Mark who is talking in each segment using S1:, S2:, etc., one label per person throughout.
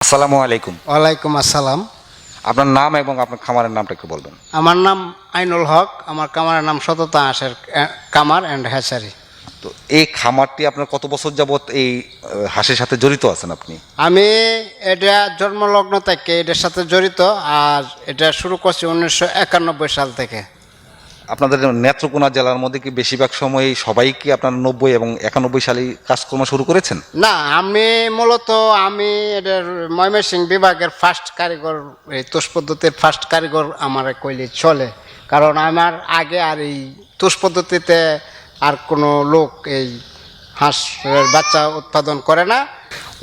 S1: আসসালামু আলাইকুম।
S2: ওয়ালাইকুম আসসালাম।
S1: আপনার নাম এবং আপনার খামারের নামটা একটু বলবেন।
S2: আমার নাম আইনুল হক, আমার কামারের নাম সততা হাঁসের কামার অ্যান্ড হ্যাচারি।
S1: তো এই খামারটি আপনার কত বছর যাবত এই হাঁসের সাথে জড়িত আছেন আপনি?
S2: আমি এটা জন্মলগ্ন থেকে এটার সাথে জড়িত, আর এটা শুরু করছি 1991 সাল থেকে।
S1: আপনাদের নেত্রকোনা জেলার মধ্যে কি বেশিরভাগ সময়ই সবাই কি আপনার 90 এবং 91 সালে কাজকর্ম শুরু করেছেন?
S2: না, আমি এটার ময়মনসিংহ বিভাগের ফার্স্ট কারিগর, এই তুষ পদ্ধতির ফার্স্ট কারিগর আমার কইলে চলে। কারণ আমার আগে আর এই তুষ পদ্ধতিতে আর কোনো লোক এই হাঁসের বাচ্চা উৎপাদন করে না।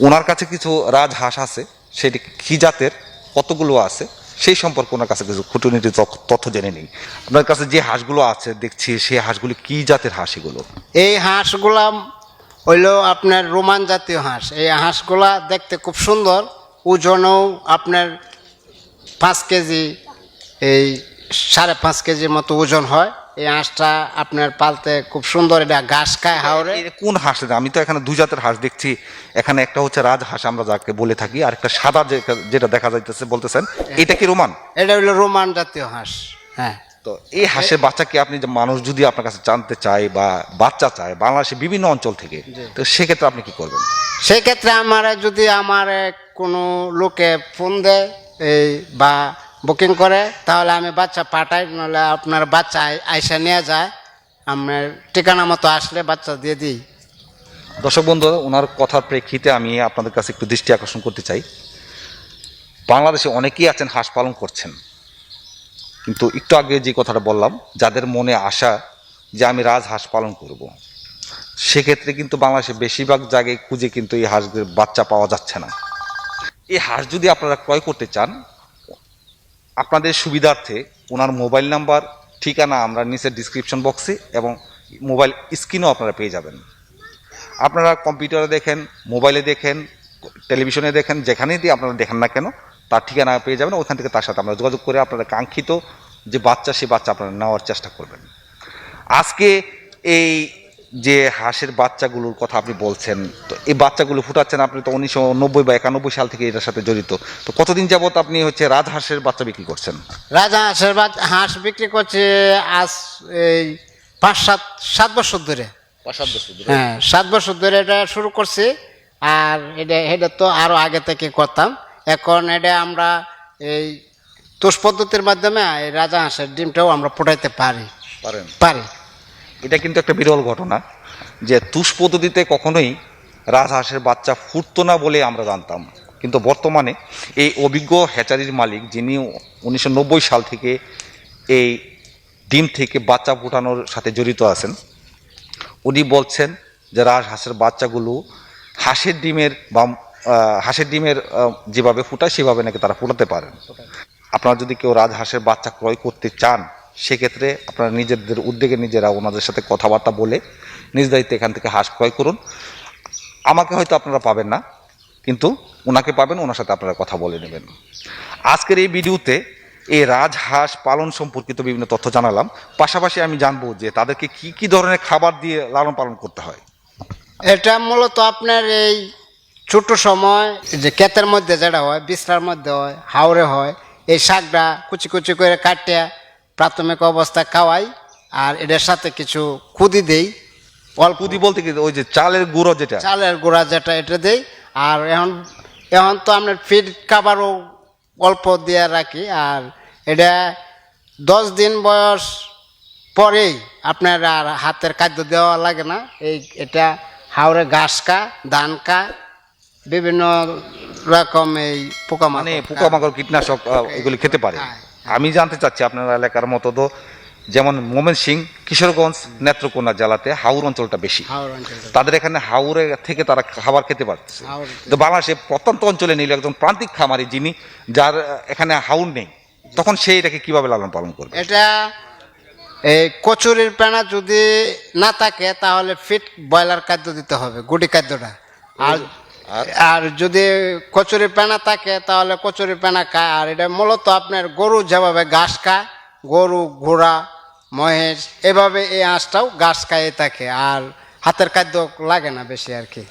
S1: ওনার কাছে কিছু রাজহাঁস আছে, সেটি কি জাতের, কতগুলো আছে সেই সম্পর্কে ওনার কাছে কিছু খুঁটিনাটি তথ্য জেনে নিই। আপনার কাছে যে হাঁসগুলো আছে দেখছি, সেই হাঁসগুলি কি জাতের হাঁস এগুলো?
S2: এই হাঁসগুলা হইল আপনার রোমান জাতীয় হাঁস। এই হাঁসগুলা দেখতে খুব সুন্দর, ওজনও আপনার 5 কেজি, এই 5.5 কেজির মতো ওজন হয়। এই হাঁসটা আপনার পালতে খুব সুন্দর, এটা ঘাস খায় হাওড়ে।
S1: কোন হাঁস? আমি তো এখানে দুই জাতের হাঁস দেখছি। এখানে একটা হচ্ছে রাজহাঁস আমরা যাকে বলে থাকি, আর একটা সাদা যেটা দেখা যাইতেছে বলতেছেন, এটা কি রোমান?
S2: এটা হইলো রোমান জাতীয় হাঁস। হ্যাঁ।
S1: তো এই হাঁসের বাচ্চা কি আপনি, যে মানুষ যদি আপনার কাছে জানতে চায় বা বাচ্চা চায় বাংলাদেশের বিভিন্ন অঞ্চল থেকে, তো সেক্ষেত্রে আপনি কি করবেন?
S2: সেই ক্ষেত্রে যদি আমার কোনো লোকে ফোন দেয় এই বা বুকিং করে, তাহলে আমি বাচ্চা পাঠাই, নাহলে আপনার বাচ্চা আইসা নিয়ে যায়, আপনার ঠিকানা মতো আসলে বাচ্চা দিয়ে দিই।
S1: দর্শক বন্ধু, ওনার কথার প্রেক্ষিতে আমি আপনাদের কাছে একটু দৃষ্টি আকর্ষণ করতে চাই। বাংলাদেশে অনেকেই আছেন হাঁস পালন করছেন, কিন্তু একটু আগে যে কথাটা বললাম, যাদের মনে আশা যে আমি রাজহাঁস পালন করব, সেক্ষেত্রে কিন্তু বাংলাদেশে বেশিরভাগ জায়গায় খুঁজে কিন্তু এই হাঁসদের বাচ্চা পাওয়া যাচ্ছে না। এই হাঁস যদি আপনারা ক্রয় করতে চান, আপনাদের সুবিধার্থে ওনার মোবাইল নাম্বার, ঠিকানা আমরা নিচের ডিসক্রিপশন বক্সে এবং মোবাইল স্ক্রিনেও আপনারা পেয়ে যাবেন। আপনারা কম্পিউটারে দেখেন, মোবাইলে দেখেন, টেলিভিশনে দেখেন, যেখানেই দিয়ে আপনারা দেখেন না কেন, তার ঠিকানা পেয়ে যাবেন। ওইখান থেকে তার সাথে আপনারা যোগাযোগ করে আপনারা কাঙ্ক্ষিত যে বাচ্চা, সে বাচ্চা আপনারা নেওয়ার চেষ্টা করবেন। আজকে এই যে হাঁসের বাচ্চাগুলোর কথা আপনি বলছেন, তো এই বাচ্চাগুলো ফুটাচ্ছেন আপনি তো 1990 বা 91 সাল থেকে এটার সাথে জড়িত। তো কতদিন যাবত আপনি হচ্ছে রাজহাঁসের বাচ্চা বিক্রি করছেন?
S2: রাজা হাঁসের হাঁস বিক্রি করছে আজ এই 5-7 বছর ধরে।
S1: 5-7 বছর ধরে?
S2: হ্যাঁ, 7 বছর ধরে এটা শুরু করছি। আর এটা তো আরো আগে থেকে করতাম। এখন এটা আমরা এই তোষ পদ্ধতির মাধ্যমে এই রাজা হাঁসের ডিমটাও আমরা ফুটাইতে পারি।
S1: এটা কিন্তু একটা বিরল ঘটনা, যে তুষ পদ্ধতিতে কখনোই রাজহাঁসের বাচ্চা ফুটতো না বলে আমরা জানতাম, কিন্তু বর্তমানে এই অভিজ্ঞ হ্যাচারির মালিক, যিনি 1990 সাল থেকে এই ডিম থেকে বাচ্চা ফুটানোর সাথে জড়িত আছেন, উনি বলছেন যে রাজহাঁসের বাচ্চাগুলো হাঁসের ডিমের বা হাঁসের ডিমের যেভাবে ফুটায় সেভাবে নাকি তারা ফুটাতে পারেন। আপনারা যদি কেউ রাজহাঁসের বাচ্চা ক্রয় করতে চান, সেক্ষেত্রে আপনারা নিজেদের উদ্যোগে নিজেরা ওনাদের সাথে কথাবার্তা বলে নিজ দায়িত্বে এখান থেকে হাঁস ক্রয় করুন। আমাকে হয়তো আপনারা পাবেন না, কিন্তু ওনাকে পাবেন, ওনার সাথে আপনারা কথা বলে নেবেন। আজকের এই ভিডিওতে এই রাজহাঁস পালন সম্পর্কিত বিভিন্ন তথ্য জানালাম, পাশাপাশি আমি জানবো যে তাদেরকে কি কি ধরনের খাবার দিয়ে লালন পালন করতে হয়।
S2: এটা মূলত আপনার এই ছোট সময় যে ক্ষেতের মধ্যে যেটা হয়, বিছড়ার মধ্যে হয়, হাওড়ে হয়, এই শাকটা কুচি কুচি করে কাটিয়ে প্রাথমিক অবস্থায় খাওয়াই। আর এটার সাথে কিছু খুদি দেই, অল্প।
S1: কুদি বলতে কি, ওই যে চালের গুঁড়ো, যেটা
S2: চালের গুঁড়া যেটা, এটা দেই। আর এখন তো আপনার ফিড খাবারও অল্প দিয়ে রাখি। আর এটা 10 দিন বয়স পরেই আপনার আর হাতের খাদ্য দেওয়া লাগে না। এটা হাওড়ে ঘাস খা, ধান খা, বিভিন্ন রকম এই
S1: পোকামাকড়, কীটনাশক এগুলি খেতে পারে। আমি জানতে চাচ্ছি আপনার এলাকার মতো তো, যেমন ময়মনসিংহ, কিশোরগঞ্জ, নেত্রকোনা জেলাতে হাওর অঞ্চলটা বেশি, তাদের এখানে হাওরে থেকে তারা খাবার খেতে পারছে। তো বাংলাদেশে প্রত্যন্ত অঞ্চলে নিলে একজন প্রান্তিক খামারি, যিনি যার এখানে হাউর নেই, তখন সেই এটাকে কিভাবে লালন পালন করবে?
S2: এটা এই কচুরির পেনা যদি না থাকে, তাহলে ফিট ব্রয়লার খাদ্য দিতে হবে, গুটি খাদ্যটা। আর যদি কচুরি পেনা থাকে, তাহলে কচুরি পেনা খায়। আর এটা মূলত আপনার গরু যেভাবে ঘাস খায়, গরু, ঘোড়া, মহেশ, এভাবে এই হাঁসটাও ঘাস খাইয়ে থাকে। আর হাতের খাদ্য লাগে না বেশি আর কি।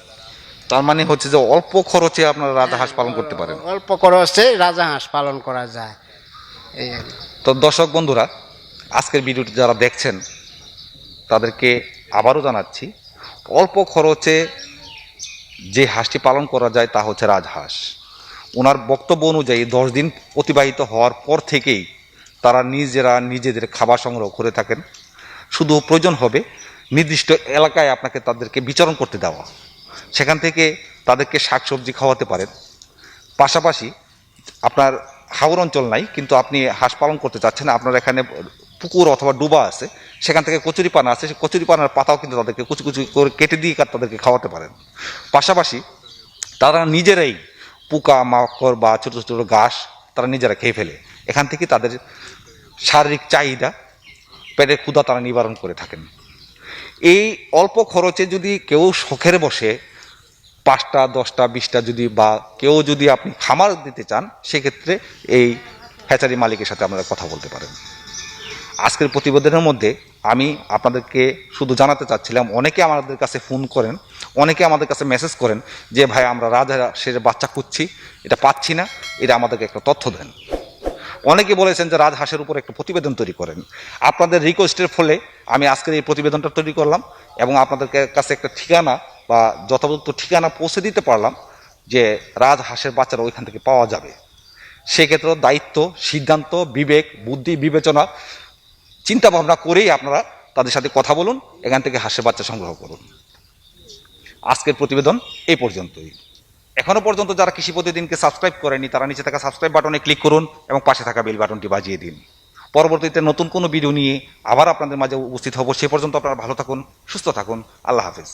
S1: তার মানে হচ্ছে যে অল্প খরচে আপনারা রাজহাঁস পালন করতে পারেন।
S2: অল্প খরচে রাজহাঁস পালন করা যায় এই আর কি।
S1: তো দর্শক বন্ধুরা, আজকের ভিডিওটি যারা দেখছেন তাদেরকে আবারও জানাচ্ছি, অল্প খরচে যে হাঁসটি পালন করা যায় তা হচ্ছে রাজহাঁস। ওনার বক্তব্য অনুযায়ী 10 দিন অতিবাহিত হওয়ার পর থেকেই তারা নিজেদের খাবার সংগ্রহ করে থাকেন। শুধু প্রয়োজন হবে নির্দিষ্ট এলাকায় আপনাকে তাদেরকে বিচরণ করতে দেওয়া, সেখান থেকে তাদেরকে শাকসবজি খাওয়াতে পারেন। পাশাপাশি আপনার হাওর অঞ্চল নাই, কিন্তু আপনি হাঁস পালন করতে চাচ্ছেন, আপনার এখানে পুকুর অথবা ডুবা আছে, সেখান থেকে কচুরিপানা আছে, সেই কচুরিপানার পাতাও কিন্তু তাদেরকে কুচি কুচি করে কেটে দিয়ে তাদেরকে খাওয়াতে পারেন। পাশাপাশি তারা নিজেরাই পোকা মাকড় বা ছোটো ছোটো ঘাস তারা নিজেরা খেয়ে ফেলে। এখান থেকে তাদের শারীরিক চাহিদা, পেটের ক্ষুধা তারা নিবারণ করে থাকেন। এই অল্প খরচে যদি কেউ শখের বসে 5টা 10টা 20টা যদি বা কেউ যদি আপনি খামার দিতে চান, সেক্ষেত্রে এই হ্যাচারি মালিকের সাথে আপনারা কথা বলতে পারেন। আজকের প্রতিবেদনের মধ্যে আমি আপনাদেরকে শুধু জানাতে চাচ্ছিলাম, অনেকে আমাদের কাছে ফোন করেন, অনেকে আমাদের কাছে মেসেজ করেন যে ভাই আমরা রাজহাঁসের বাচ্চা খুঁজছি, এটা পাচ্ছি না, এটা আমাদেরকে একটা তথ্য দেন। অনেকে বলেছেন যে রাজহাঁসের উপর একটা প্রতিবেদন তৈরি করেন। আপনাদের রিকোয়েস্টের ফলে আমি আজকের এই প্রতিবেদনটা তৈরি করলাম এবং আপনাদের কাছে একটা ঠিকানা বা যথাযথ ঠিকানা পৌঁছে দিতে পারলাম যে রাজহাঁসের বাচ্চারা ওইখান থেকে পাওয়া যাবে। সেক্ষেত্রে দায়িত্ব, সিদ্ধান্ত, বিবেক, বুদ্ধি, বিবেচনা, চিন্তা ভাবনা করেই আপনারা তাদের সাথে কথা বলুন, এখান থেকে হাঁসের বাচ্চা সংগ্রহ করুন। আজকের প্রতিবেদন এই পর্যন্তই। এখনো পর্যন্ত যারা কৃষি প্রতিদিনকে সাবস্ক্রাইব করেনি তারা নিচে থাকা সাবস্ক্রাইব বাটনে ক্লিক করুন এবং পাশে থাকা বেল বাটনটি বাজিয়ে দিন। পরবর্তীতে নতুন কোনো ভিডিও নিয়ে আবার আপনাদের মাঝে উপস্থিত হব। সে পর্যন্ত আপনারা ভালো থাকুন, সুস্থ থাকুন। আল্লাহ হাফেজ।